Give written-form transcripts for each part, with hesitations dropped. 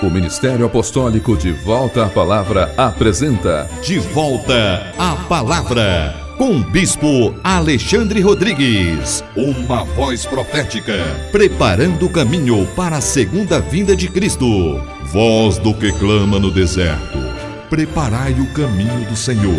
O Ministério Apostólico De Volta à Palavra apresenta De Volta à Palavra, com o Bispo Alexandre Rodrigues. Uma voz profética, preparando o caminho para a segunda vinda de Cristo. Voz do que clama no deserto, preparai o caminho do Senhor.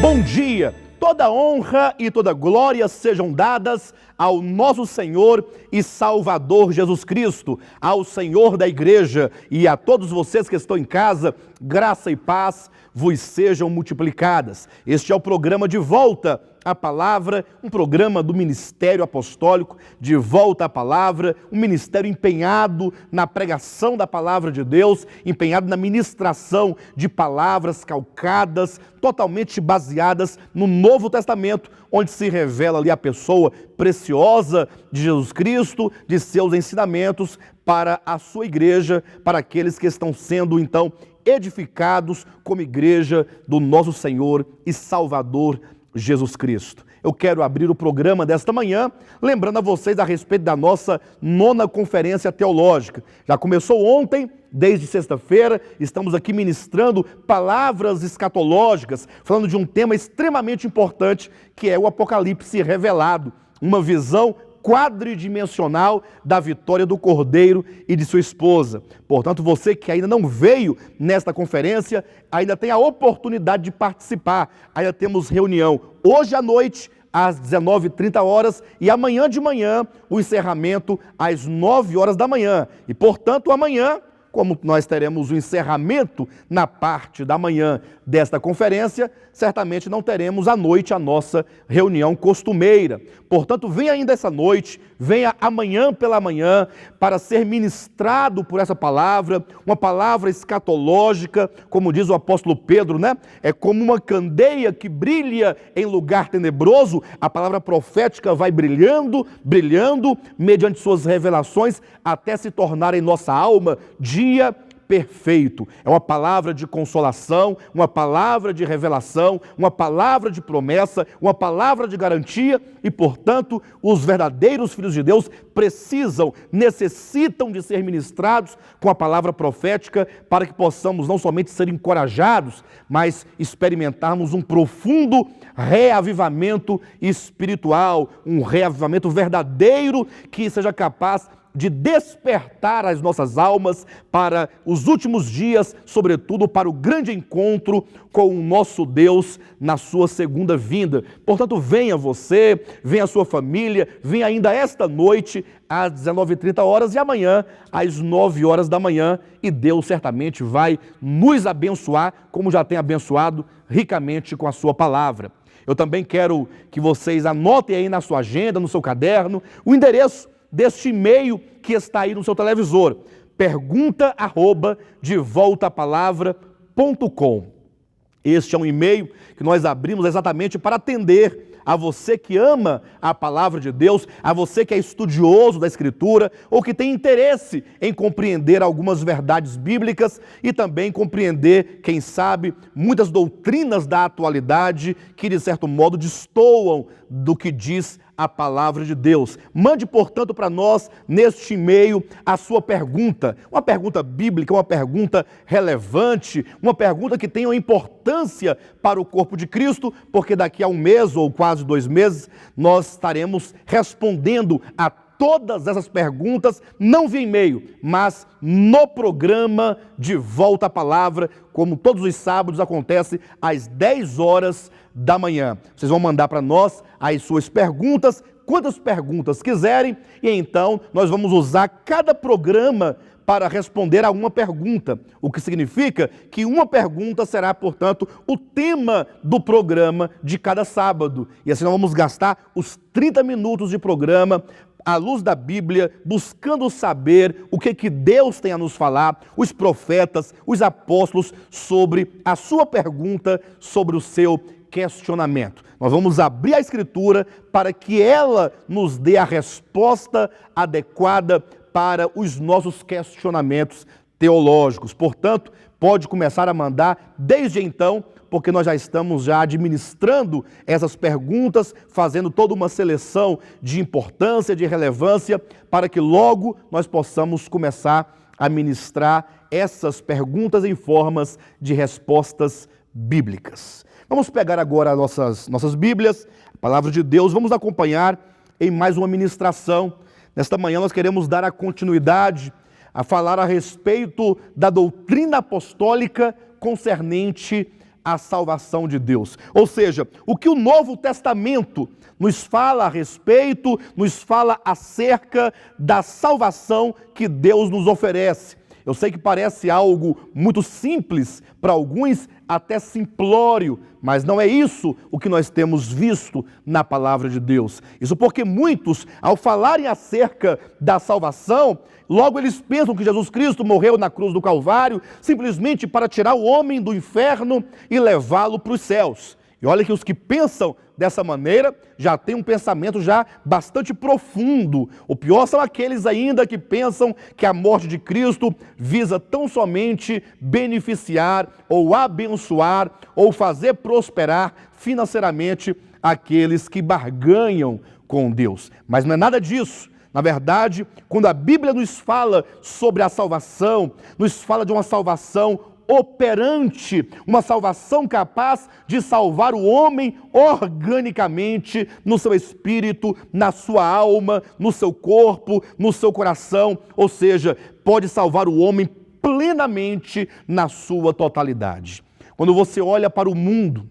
Bom dia! Toda honra e toda glória sejam dadas ao nosso Senhor e Salvador Jesus Cristo, ao Senhor da Igreja e a todos vocês que estão em casa, graça e paz vos sejam multiplicadas. Este é o programa De Volta à Palavra, um programa do Ministério Apostólico De Volta à Palavra, um ministério empenhado na pregação da Palavra de Deus, empenhado na ministração de palavras calcadas, totalmente baseadas no Novo Testamento, onde se revela ali a pessoa preciosa de Jesus Cristo, de seus ensinamentos para a sua igreja, para aqueles que estão sendo então edificados como igreja do nosso Senhor e Salvador Jesus Cristo. Eu quero abrir o programa desta manhã, lembrando a vocês a respeito da nossa 9ª Conferência Teológica. Já começou ontem, desde sexta-feira, estamos aqui ministrando palavras escatológicas, falando de um tema extremamente importante, que é o Apocalipse revelado, uma visão quadridimensional da vitória do Cordeiro e de sua esposa. Portanto, você que ainda não veio nesta conferência, ainda tem a oportunidade de participar. Ainda temos reunião hoje à noite, às 19h30 e amanhã de manhã, o encerramento às 9h da manhã. E, portanto, amanhã, como nós teremos o encerramento na parte da manhã desta conferência, certamente não teremos à noite a nossa reunião costumeira. Portanto, venha ainda essa noite, venha amanhã pela manhã para ser ministrado por essa palavra, uma palavra escatológica, como diz o apóstolo Pedro, né? É como uma candeia que brilha em lugar tenebroso, a palavra profética vai brilhando, brilhando, mediante suas revelações, até se tornar em nossa alma dia perfeito. É uma palavra de consolação, uma palavra de revelação, uma palavra de promessa, uma palavra de garantia e, portanto, os verdadeiros filhos de Deus necessitam de ser ministrados com a palavra profética para que possamos não somente ser encorajados, mas experimentarmos um profundo reavivamento espiritual, um reavivamento verdadeiro que seja capaz de despertar as nossas almas para os últimos dias, sobretudo para o grande encontro com o nosso Deus na sua segunda vinda. Portanto, venha você, venha a sua família, venha ainda esta noite às 19h30 e amanhã às 9h da manhã, e Deus certamente vai nos abençoar, como já tem abençoado ricamente com a sua palavra. Eu também quero que vocês anotem aí na sua agenda, no seu caderno, o endereço deste e-mail que está aí no seu televisor, pergunta@devoltapalavra.com. Este é um e-mail que nós abrimos exatamente para atender a você que ama a palavra de Deus, a você que é estudioso da Escritura ou que tem interesse em compreender algumas verdades bíblicas e também compreender, quem sabe, muitas doutrinas da atualidade que, de certo modo, destoam do que diz a palavra de Deus. Mande, portanto, para nós, neste e-mail, a sua pergunta. Uma pergunta bíblica, uma pergunta relevante, uma pergunta que tenha uma importância para o corpo de Cristo, porque daqui a um mês ou quase 2 meses, nós estaremos respondendo a todas essas perguntas, não via e-mail, mas no programa De Volta à Palavra, como todos os sábados acontece às 10h da manhã. Vocês vão mandar para nós as suas perguntas, quantas perguntas quiserem, e então nós vamos usar cada programa para responder a uma pergunta, o que significa que uma pergunta será, portanto, o tema do programa de cada sábado. E assim nós vamos gastar os 30 minutos de programa à luz da Bíblia, buscando saber o que Deus tem a nos falar, os profetas, os apóstolos, sobre a sua pergunta, sobre o seu questionamento. Nós vamos abrir a Escritura para que ela nos dê a resposta adequada para os nossos questionamentos teológicos. Portanto, pode começar a mandar desde então, porque nós já estamos administrando essas perguntas, fazendo toda uma seleção de importância, de relevância, para que logo nós possamos começar a ministrar essas perguntas em formas de respostas bíblicas. Vamos pegar agora nossas Bíblias, a palavra de Deus, vamos acompanhar em mais uma ministração. Nesta manhã nós queremos dar a continuidade a falar a respeito da doutrina apostólica concernente à salvação de Deus. Ou seja, o que o Novo Testamento nos fala a respeito, nos fala acerca da salvação que Deus nos oferece. Eu sei que parece algo muito simples para alguns, até simplório, mas não é isso o que nós temos visto na palavra de Deus. Isso porque muitos, ao falarem acerca da salvação, logo eles pensam que Jesus Cristo morreu na cruz do Calvário simplesmente para tirar o homem do inferno e levá-lo para os céus. E olha que os que pensam dessa maneira já têm um pensamento já bastante profundo. O pior são aqueles ainda que pensam que a morte de Cristo visa tão somente beneficiar ou abençoar ou fazer prosperar financeiramente aqueles que barganham com Deus. Mas não é nada disso. Na verdade, quando a Bíblia nos fala sobre a salvação, nos fala de uma salvação operante, uma salvação capaz de salvar o homem organicamente no seu espírito, na sua alma, no seu corpo, no seu coração, ou seja, pode salvar o homem plenamente na sua totalidade. Quando você olha para o mundo,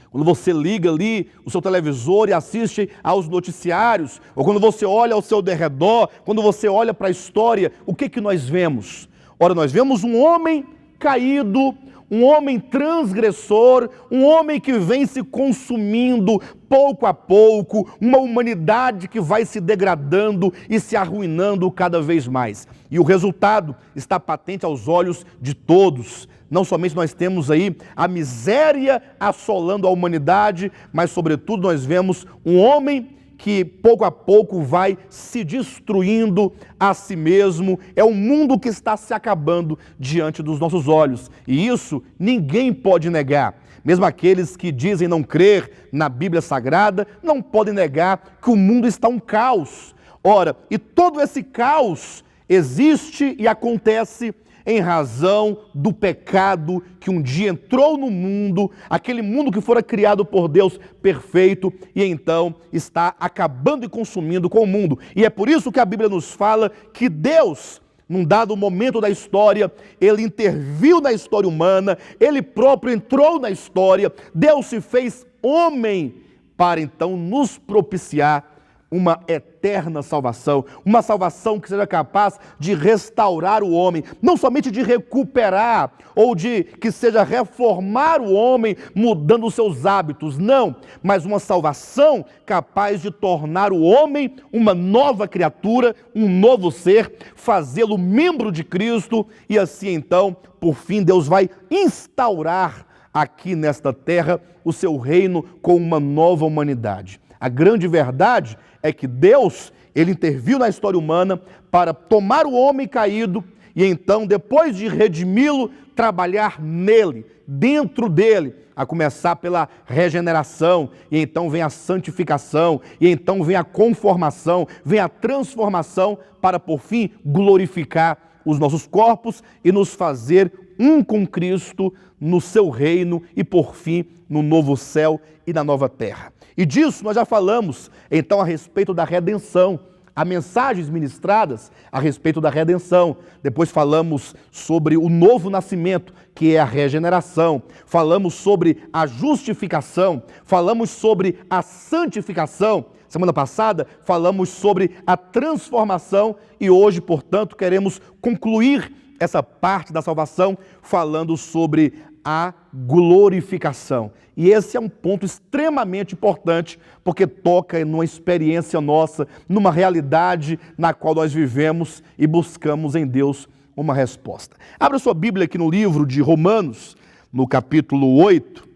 quando você liga ali o seu televisor e assiste aos noticiários, ou quando você olha ao seu derredor, quando você olha para a história, o que nós vemos? Ora, nós vemos um homem caído, um homem transgressor, um homem que vem se consumindo pouco a pouco, uma humanidade que vai se degradando e se arruinando cada vez mais. E o resultado está patente aos olhos de todos. Não somente nós temos aí a miséria assolando a humanidade, mas sobretudo nós vemos um homem que pouco a pouco vai se destruindo a si mesmo. É um mundo que está se acabando diante dos nossos olhos. E isso ninguém pode negar. Mesmo aqueles que dizem não crer na Bíblia Sagrada, não podem negar que o mundo está um caos. Ora, e todo esse caos existe e acontece em razão do pecado que um dia entrou no mundo, aquele mundo que fora criado por Deus perfeito e então está acabando e consumindo com o mundo. E é por isso que a Bíblia nos fala que Deus, num dado momento da história, Ele interviu na história humana, Ele próprio entrou na história, Deus se fez homem para então nos propiciar uma eterna salvação, uma salvação que seja capaz de restaurar o homem, não somente de recuperar ou de que seja reformar o homem mudando os seus hábitos, não, mas uma salvação capaz de tornar o homem uma nova criatura, um novo ser, fazê-lo membro de Cristo e assim então, por fim, Deus vai instaurar aqui nesta terra o seu reino com uma nova humanidade. A grande verdade é que Deus, Ele interviu na história humana para tomar o homem caído e então, depois de redimi-lo, trabalhar nele, dentro dele, a começar pela regeneração, e então vem a santificação, e então vem a conformação, vem a transformação, para por fim glorificar os nossos corpos e nos fazer um com Cristo no seu reino e por fim no novo céu e na nova terra. E disso nós já falamos então a respeito da redenção, há mensagens ministradas a respeito da redenção. Depois falamos sobre o novo nascimento, que é a regeneração. Falamos sobre a justificação, falamos sobre a santificação. Semana passada falamos sobre a transformação e hoje, portanto, queremos concluir essa parte da salvação falando sobre a glorificação. E esse é um ponto extremamente importante, porque toca numa experiência nossa, numa realidade na qual nós vivemos e buscamos em Deus uma resposta. Abra sua Bíblia aqui no livro de Romanos, no capítulo 8,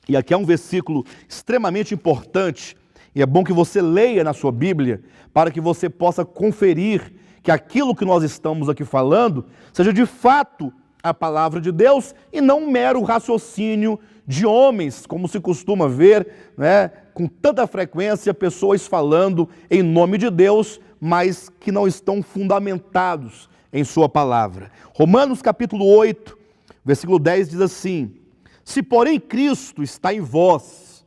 e aqui é um versículo extremamente importante, e é bom que você leia na sua Bíblia, para que você possa conferir que aquilo que nós estamos aqui falando seja de fato a palavra de Deus e não um mero raciocínio de homens, como se costuma ver, né, com tanta frequência, pessoas falando em nome de Deus, mas que não estão fundamentados em sua palavra. Romanos capítulo 8, versículo 10 diz assim: se porém Cristo está em vós,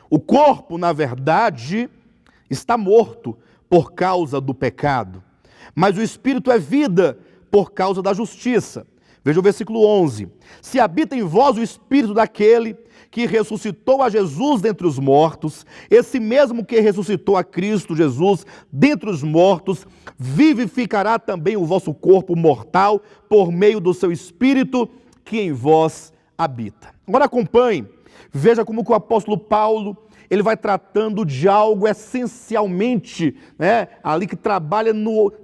o corpo, na verdade, está morto por causa do pecado, mas o Espírito é vida por causa da justiça. Veja o versículo 11. Se habita em vós o Espírito daquele que ressuscitou a Jesus dentre os mortos, esse mesmo que ressuscitou a Cristo Jesus dentre os mortos, vivificará também o vosso corpo mortal por meio do seu Espírito que em vós habita. Agora acompanhe, veja como que o apóstolo Paulo, ele vai tratando de algo essencialmente, né, ali que trabalha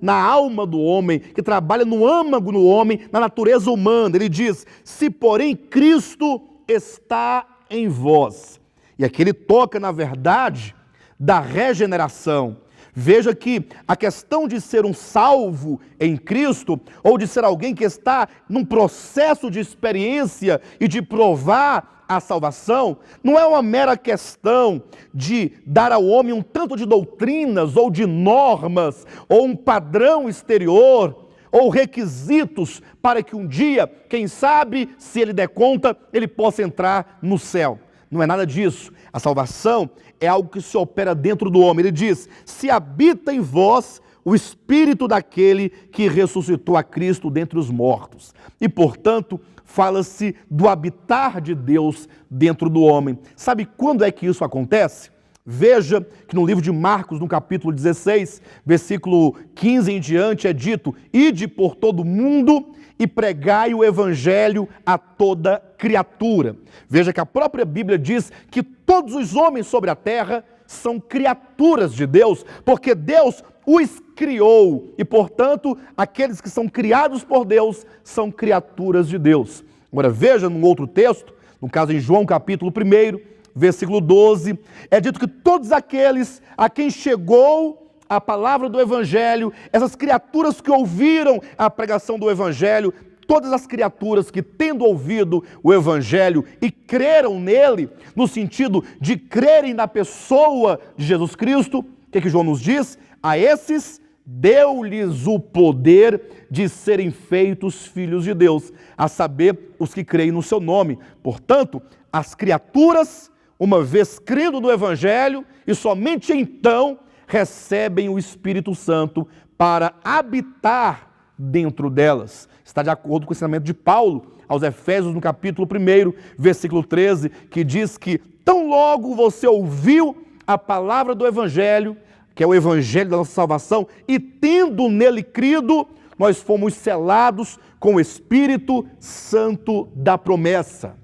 na alma do homem, que trabalha no âmago do homem, na natureza humana. Ele diz: se porém Cristo está em vós. E aqui ele toca, na verdade, da regeneração. Veja que a questão de ser um salvo em Cristo, ou de ser alguém que está num processo de experiência e de provar a salvação, não é uma mera questão de dar ao homem um tanto de doutrinas, ou de normas, ou um padrão exterior, ou requisitos para que um dia, quem sabe, se ele der conta, ele possa entrar no céu. Não é nada disso. A salvação é algo que se opera dentro do homem. Ele diz: se habita em vós o Espírito daquele que ressuscitou a Cristo dentre os mortos. E, portanto, fala-se do habitar de Deus dentro do homem. Sabe quando é que isso acontece? Veja que no livro de Marcos, no capítulo 16, versículo 15 em diante, é dito: ide por todo o mundo e pregai o evangelho a toda criatura. Veja que a própria Bíblia diz que todos os homens sobre a terra são criaturas de Deus, porque Deus os criou e, portanto, aqueles que são criados por Deus são criaturas de Deus. Agora veja num outro texto, no caso em João capítulo 1, versículo 12, é dito que todos aqueles a quem chegou a palavra do Evangelho, essas criaturas que ouviram a pregação do Evangelho, todas as criaturas que, tendo ouvido o Evangelho e creram nele, no sentido de crerem na pessoa de Jesus Cristo, o que João nos diz? A esses deu-lhes o poder de serem feitos filhos de Deus, a saber, os que creem no seu nome. Portanto, as criaturas, uma vez crendo no Evangelho, e somente então recebem o Espírito Santo para habitar dentro delas. Está de acordo com o ensinamento de Paulo aos Efésios, no capítulo 1, versículo 13, que diz que tão logo você ouviu a palavra do Evangelho, que é o Evangelho da nossa salvação, e tendo nele crido, nós fomos selados com o Espírito Santo da promessa.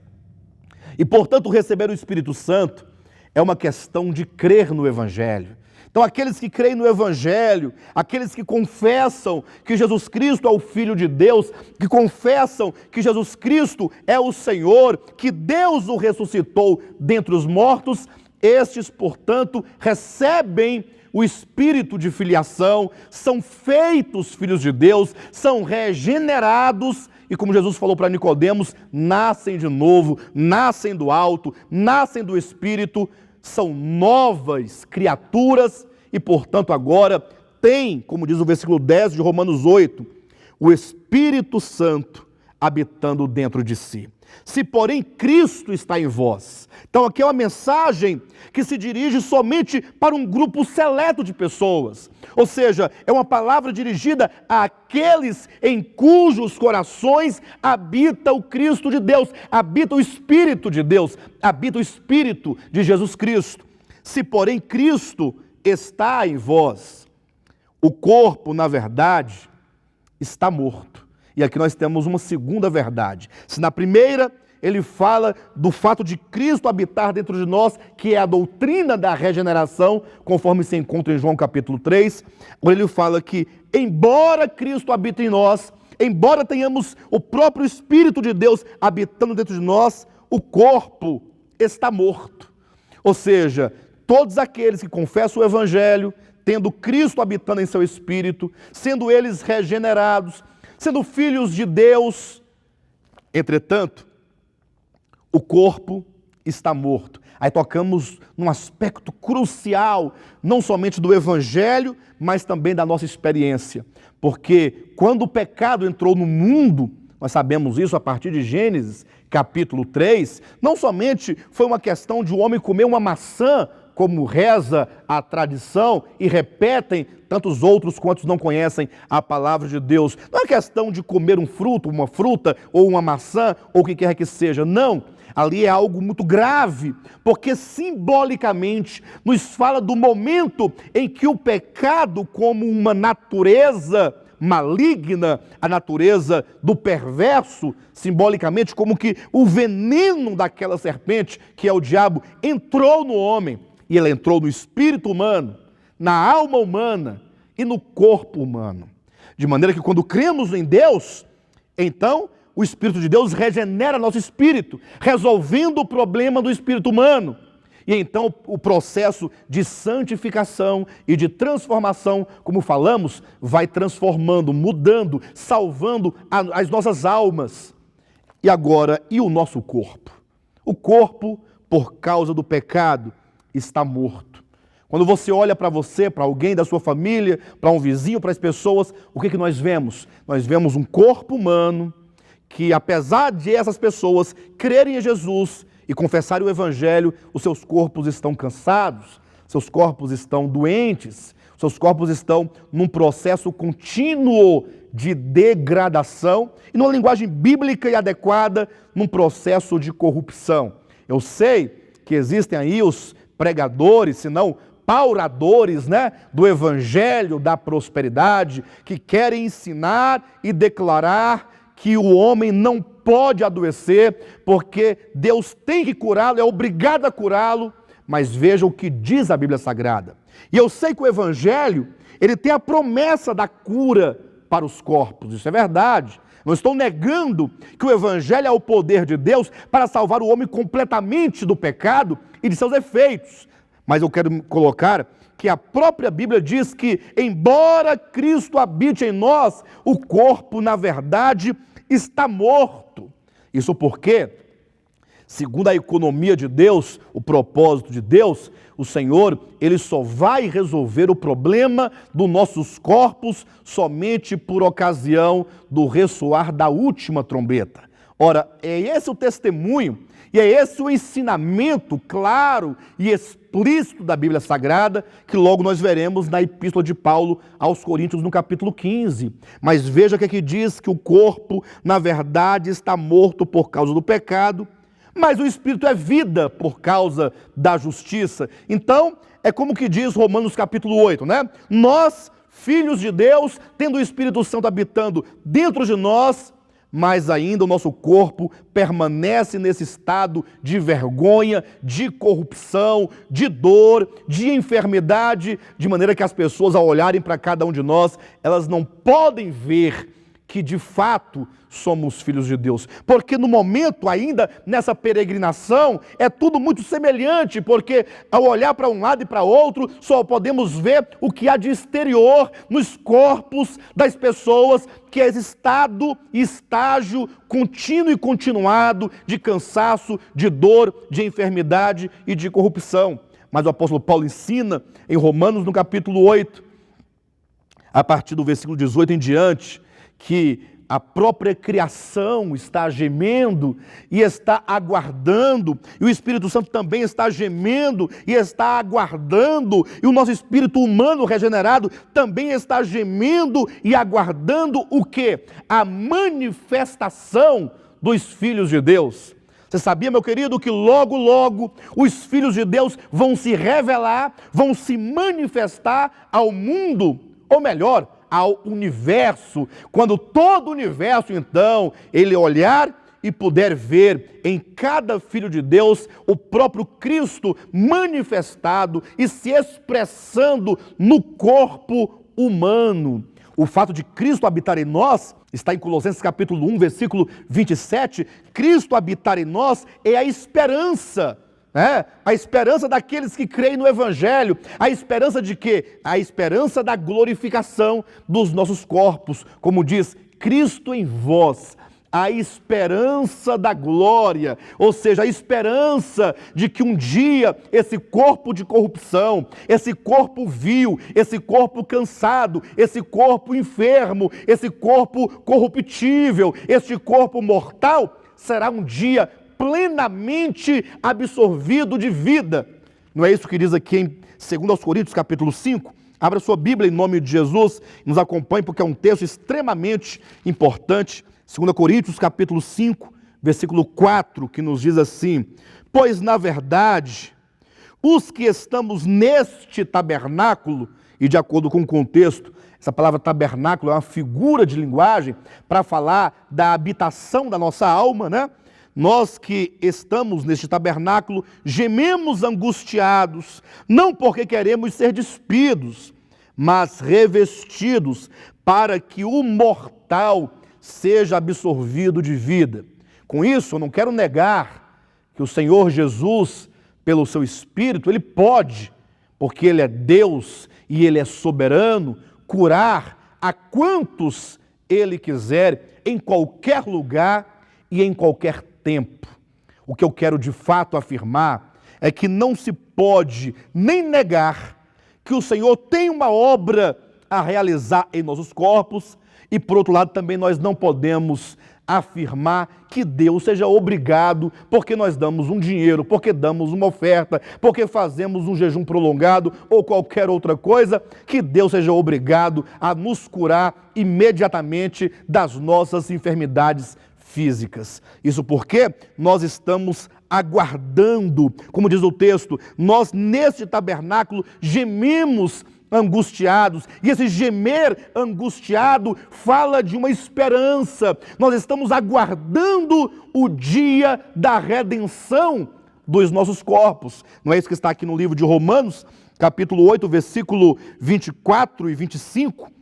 E, portanto, receber o Espírito Santo é uma questão de crer no Evangelho. Então, aqueles que creem no Evangelho, aqueles que confessam que Jesus Cristo é o Filho de Deus, que confessam que Jesus Cristo é o Senhor, que Deus o ressuscitou dentre os mortos, estes, portanto, recebem o espírito de filiação, são feitos filhos de Deus, são regenerados e, como Jesus falou para Nicodemos, nascem de novo, nascem do alto, nascem do Espírito, são novas criaturas e, portanto, agora têm, como diz o versículo 10 de Romanos 8, o Espírito Santo habitando dentro de si. Se, porém, Cristo está em vós. Então, aqui é uma mensagem que se dirige somente para um grupo seleto de pessoas. Ou seja, é uma palavra dirigida àqueles em cujos corações habita o Cristo de Deus, habita o Espírito de Deus, habita o Espírito de Jesus Cristo. Se, porém, Cristo está em vós, o corpo, na verdade, está morto. E aqui nós temos uma segunda verdade. Se na primeira ele fala do fato de Cristo habitar dentro de nós, que é a doutrina da regeneração, conforme se encontra em João capítulo 3, onde ele fala que, embora Cristo habite em nós, embora tenhamos o próprio Espírito de Deus habitando dentro de nós, o corpo está morto. Ou seja, todos aqueles que confessam o Evangelho, tendo Cristo habitando em seu Espírito, sendo eles regenerados, sendo filhos de Deus. Entretanto, o corpo está morto. Aí tocamos num aspecto crucial, não somente do Evangelho, mas também da nossa experiência. Porque quando o pecado entrou no mundo, nós sabemos isso a partir de Gênesis, capítulo 3, não somente foi uma questão de o homem comer uma maçã, como reza a tradição e repetem tantos outros quantos não conhecem a palavra de Deus. Não é questão de comer um fruto, uma fruta ou uma maçã ou o que quer que seja, não. Ali é algo muito grave, porque simbolicamente nos fala do momento em que o pecado, como uma natureza maligna, a natureza do perverso, simbolicamente como que o veneno daquela serpente, que é o diabo, entrou no homem. E ele entrou no espírito humano, na alma humana e no corpo humano. De maneira que quando cremos em Deus, então o Espírito de Deus regenera nosso espírito, resolvendo o problema do espírito humano. E então o processo de santificação e de transformação, como falamos, vai transformando, mudando, salvando as nossas almas. E agora, e o nosso corpo? O corpo, por causa do pecado, está morto. Quando você olha para você, para alguém da sua família, para um vizinho, para as pessoas, o que nós vemos? Nós vemos um corpo humano que, apesar de essas pessoas crerem em Jesus e confessarem o Evangelho, os seus corpos estão cansados, seus corpos estão doentes, seus corpos estão num processo contínuo de degradação e, numa linguagem bíblica e adequada, num processo de corrupção. Eu sei que existem aí os pregadores, se não pauradores, do Evangelho da prosperidade, que querem ensinar e declarar que o homem não pode adoecer, porque Deus tem que curá-lo, é obrigado a curá-lo, mas veja o que diz a Bíblia Sagrada. E eu sei que o Evangelho, ele tem a promessa da cura para os corpos, isso é verdade. Não estou negando que o Evangelho é o poder de Deus para salvar o homem completamente do pecado e de seus efeitos. Mas eu quero colocar que a própria Bíblia diz que, embora Cristo habite em nós, o corpo, na verdade, está morto. Isso porque, segundo a economia de Deus, o propósito de Deus, o Senhor, Ele só vai resolver o problema dos nossos corpos somente por ocasião do ressoar da última trombeta. Ora, é esse o testemunho e é esse o ensinamento claro e explícito da Bíblia Sagrada que logo nós veremos na Epístola de Paulo aos Coríntios no capítulo 15. Mas veja que aqui diz que o corpo, na verdade, está morto por causa do pecado, mas o Espírito é vida por causa da justiça. Então, é como que diz Romanos capítulo 8, Nós, filhos de Deus, tendo o Espírito Santo habitando dentro de nós, mas ainda o nosso corpo permanece nesse estado de vergonha, de corrupção, de dor, de enfermidade, de maneira que as pessoas, ao olharem para cada um de nós, elas não podem ver que de fato somos filhos de Deus. Porque no momento ainda, nessa peregrinação, é tudo muito semelhante, porque ao olhar para um lado e para outro, só podemos ver o que há de exterior nos corpos das pessoas, que é esse estado e estágio contínuo e continuado de cansaço, de dor, de enfermidade e de corrupção. Mas o apóstolo Paulo ensina em Romanos, no capítulo 8, a partir do versículo 18 em diante, que a própria criação está gemendo e está aguardando, e o Espírito Santo também está gemendo e está aguardando, e o nosso espírito humano regenerado também está gemendo e aguardando o quê? A manifestação dos filhos de Deus. Você sabia, meu querido, que logo, logo os filhos de Deus vão se revelar, vão se manifestar ao mundo, ou melhor, ao universo, quando todo o universo, então, ele olhar e puder ver em cada filho de Deus o próprio Cristo manifestado e se expressando no corpo humano. O fato de Cristo habitar em nós, está em Colossenses capítulo 1, versículo 27, Cristo habitar em nós é a esperança, a esperança daqueles que creem no Evangelho. A esperança de quê? A esperança da glorificação dos nossos corpos. Como diz, Cristo em vós, a esperança da glória, ou seja, a esperança de que um dia esse corpo de corrupção, esse corpo vil, esse corpo cansado, esse corpo enfermo, esse corpo corruptível, este corpo mortal, será um dia plenamente absorvido de vida. Não é isso que diz aqui em 2 Coríntios capítulo 5? Abra sua Bíblia em nome de Jesus e nos acompanhe, porque é um texto extremamente importante. 2 Coríntios capítulo 5, versículo 4, que nos diz assim: pois na verdade, os que estamos neste tabernáculo, e de acordo com o contexto, essa palavra tabernáculo é uma figura de linguagem para falar da habitação da nossa alma, né? Nós que estamos neste tabernáculo, gememos angustiados, não porque queremos ser despidos, mas revestidos, para que o mortal seja absorvido de vida. Com isso, eu não quero negar que o Senhor Jesus, pelo seu Espírito, Ele pode, porque Ele é Deus e Ele é soberano, curar a quantos Ele quiser, em qualquer lugar e em qualquer tempo. O que eu quero de fato afirmar é que não se pode nem negar que o Senhor tem uma obra a realizar em nossos corpos, e por outro lado também nós não podemos afirmar que Deus seja obrigado, porque nós damos um dinheiro, porque damos uma oferta, porque fazemos um jejum prolongado ou qualquer outra coisa, que Deus seja obrigado a nos curar imediatamente das nossas enfermidades físicas. Isso porque nós estamos aguardando, como diz o texto, nós neste tabernáculo gememos angustiados, e esse gemer angustiado fala de uma esperança. Nós estamos aguardando o dia da redenção dos nossos corpos. Não é isso que está aqui no livro de Romanos, capítulo 8, versículo 24 e 25?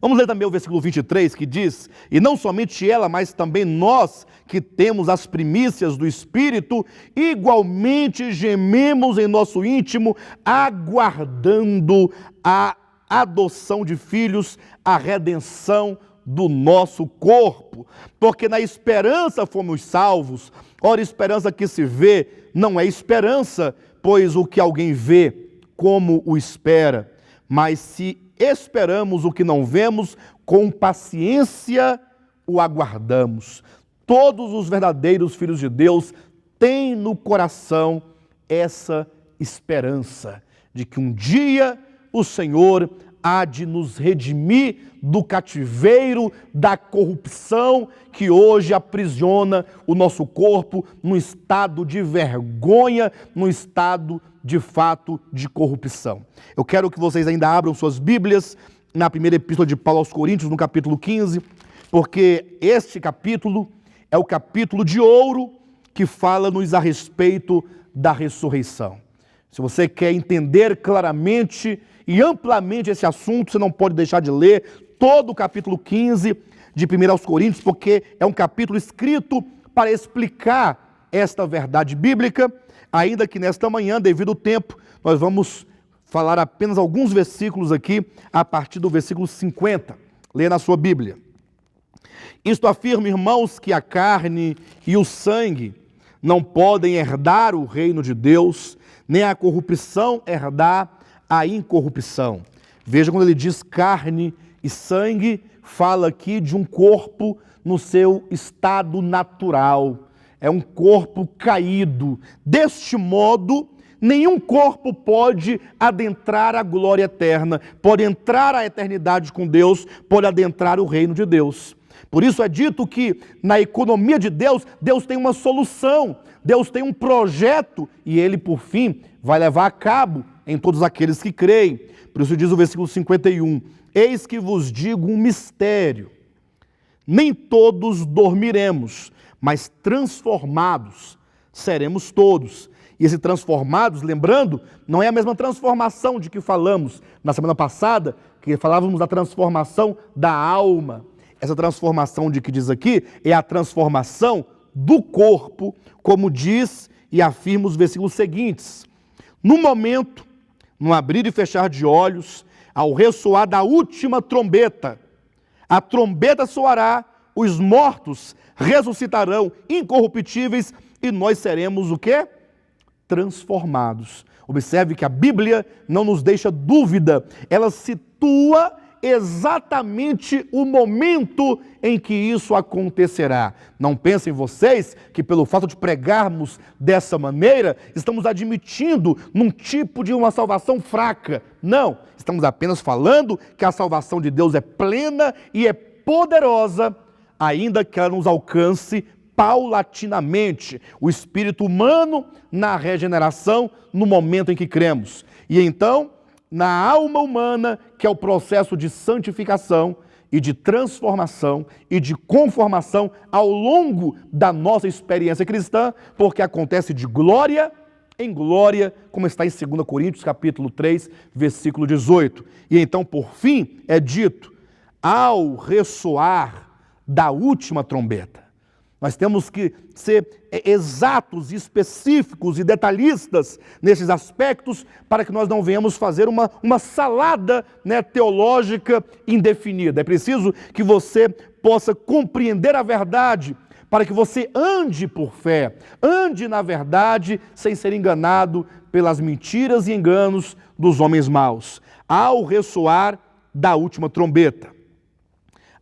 Vamos ler também o versículo 23, que diz: e não somente ela, mas também nós, que temos as primícias do Espírito, igualmente gememos em nosso íntimo, aguardando a adoção de filhos, a redenção do nosso corpo. Porque na esperança fomos salvos. Ora, esperança que se vê não é esperança, pois o que alguém vê, como o espera? Mas se esperamos o que não vemos, com paciência o aguardamos. Todos os verdadeiros filhos de Deus têm no coração essa esperança de que um dia o Senhor há de nos redimir do cativeiro da corrupção que hoje aprisiona o nosso corpo num estado de vergonha, num estado de fato de corrupção. Eu quero que vocês ainda abram suas Bíblias na primeira epístola de Paulo aos Coríntios, no capítulo 15, porque este capítulo é o capítulo de ouro que fala-nos a respeito da ressurreição. Se você quer entender claramente e amplamente esse assunto, você não pode deixar de ler todo o capítulo 15 de 1 aos Coríntios, porque é um capítulo escrito para explicar esta verdade bíblica, ainda que nesta manhã, devido ao tempo, nós vamos falar apenas alguns versículos aqui, a partir do versículo 50. Leia na sua Bíblia. Isto afirma, irmãos, que a carne e o sangue não podem herdar o reino de Deus, nem a corrupção herdar a incorrupção. Veja, quando ele diz carne e sangue, fala aqui de um corpo no seu estado natural. É um corpo caído. Deste modo, nenhum corpo pode adentrar a glória eterna, pode entrar a eternidade com Deus, pode adentrar o reino de Deus. Por isso é dito que na economia de Deus, Deus tem uma solução, Deus tem um projeto e Ele, por fim, vai levar a cabo em todos aqueles que creem. Por isso diz o versículo 51, eis que vos digo um mistério, nem todos dormiremos, mas transformados seremos todos. E esse transformados, lembrando, não é a mesma transformação de que falamos na semana passada, que falávamos da transformação da alma. Essa transformação de que diz aqui é a transformação do corpo, como diz e afirma os versículos seguintes. No momento, no abrir e fechar de olhos, ao ressoar da última trombeta, A trombeta soará, os mortos ressuscitarão incorruptíveis e nós seremos o quê? Transformados. Observe que a Bíblia não nos deixa dúvida, ela situa exatamente o momento em que isso acontecerá. Não pensem vocês que pelo fato de pregarmos dessa maneira, estamos admitindo num tipo de uma salvação fraca. Não, estamos apenas falando que a salvação de Deus é plena e é poderosa, ainda que ela nos alcance paulatinamente, o espírito humano na regeneração, no momento em que cremos. E então, na alma humana, que é o processo de santificação e de transformação e de conformação ao longo da nossa experiência cristã, porque acontece de glória em glória, como está em 2 Coríntios, capítulo 3, versículo 18. E então, por fim, é dito, ao ressoar da última trombeta. Nós temos que ser exatos, específicos e detalhistas nesses aspectos para que nós não venhamos fazer uma salada, teológica indefinida. É preciso que você possa compreender a verdade para que você ande por fé, ande na verdade sem ser enganado pelas mentiras e enganos dos homens maus. Ao ressoar da última trombeta.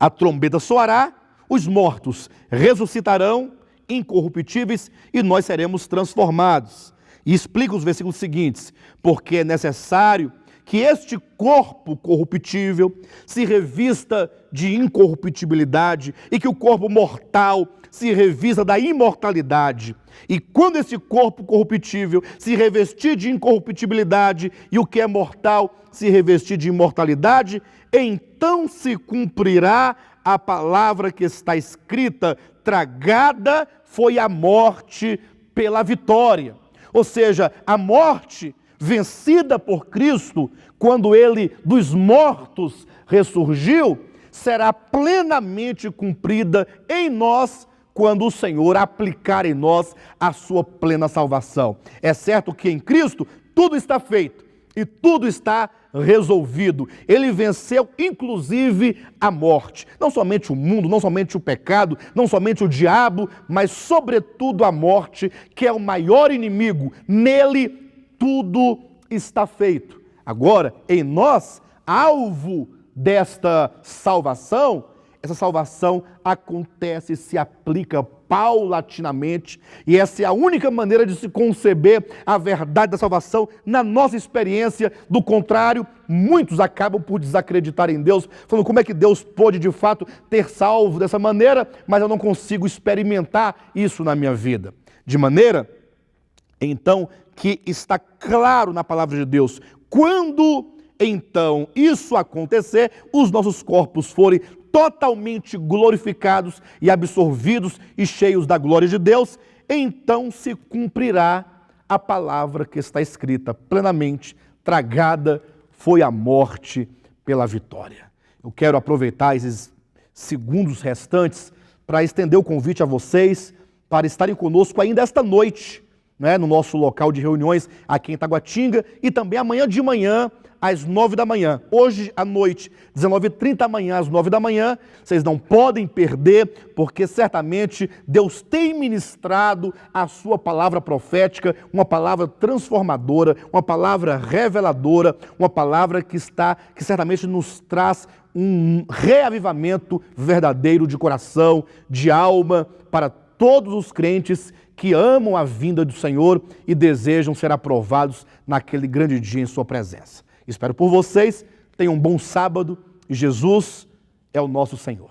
A trombeta soará, os mortos ressuscitarão incorruptíveis e nós seremos transformados. E explica os versículos seguintes: porque é necessário que este corpo corruptível se revista de incorruptibilidade e que o corpo mortal se revista da imortalidade. E quando esse corpo corruptível se revestir de incorruptibilidade e o que é mortal se revestir de imortalidade, então se cumprirá a palavra que está escrita: tragada foi a morte pela vitória. Ou seja, a morte vencida por Cristo, quando ele dos mortos ressurgiu, será plenamente cumprida em nós, quando o Senhor aplicar em nós a sua plena salvação. É certo que em Cristo tudo está feito e tudo está resolvido. Ele venceu inclusive a morte. Não somente o mundo, não somente o pecado, não somente o diabo, mas sobretudo a morte, que é o maior inimigo. Nele tudo está feito. Agora, em nós, alvo desta salvação, essa salvação acontece e se aplica paulatinamente, e essa é a única maneira de se conceber a verdade da salvação na nossa experiência. Do contrário, muitos acabam por desacreditar em Deus, falando: como é que Deus pôde de fato ter salvo dessa maneira, mas eu não consigo experimentar isso na minha vida. De maneira, então, que está claro na palavra de Deus, quando então isso acontecer, os nossos corpos forem totalmente glorificados e absorvidos e cheios da glória de Deus, então se cumprirá a palavra que está escrita plenamente: tragada foi a morte pela vitória. Eu quero aproveitar esses segundos restantes para estender o convite a vocês para estarem conosco ainda esta noite, no nosso local de reuniões aqui em Taguatinga, e também amanhã de manhã, às 9 da manhã. Hoje à noite, 19h30, amanhã às 9 da manhã. Vocês não podem perder, porque certamente Deus tem ministrado a sua palavra profética, uma palavra transformadora, uma palavra reveladora, uma palavra que certamente nos traz um reavivamento verdadeiro de coração, de alma, para todos os crentes que amam a vinda do Senhor e desejam ser aprovados naquele grande dia em sua presença. Espero por vocês, tenham um bom sábado e Jesus é o nosso Senhor.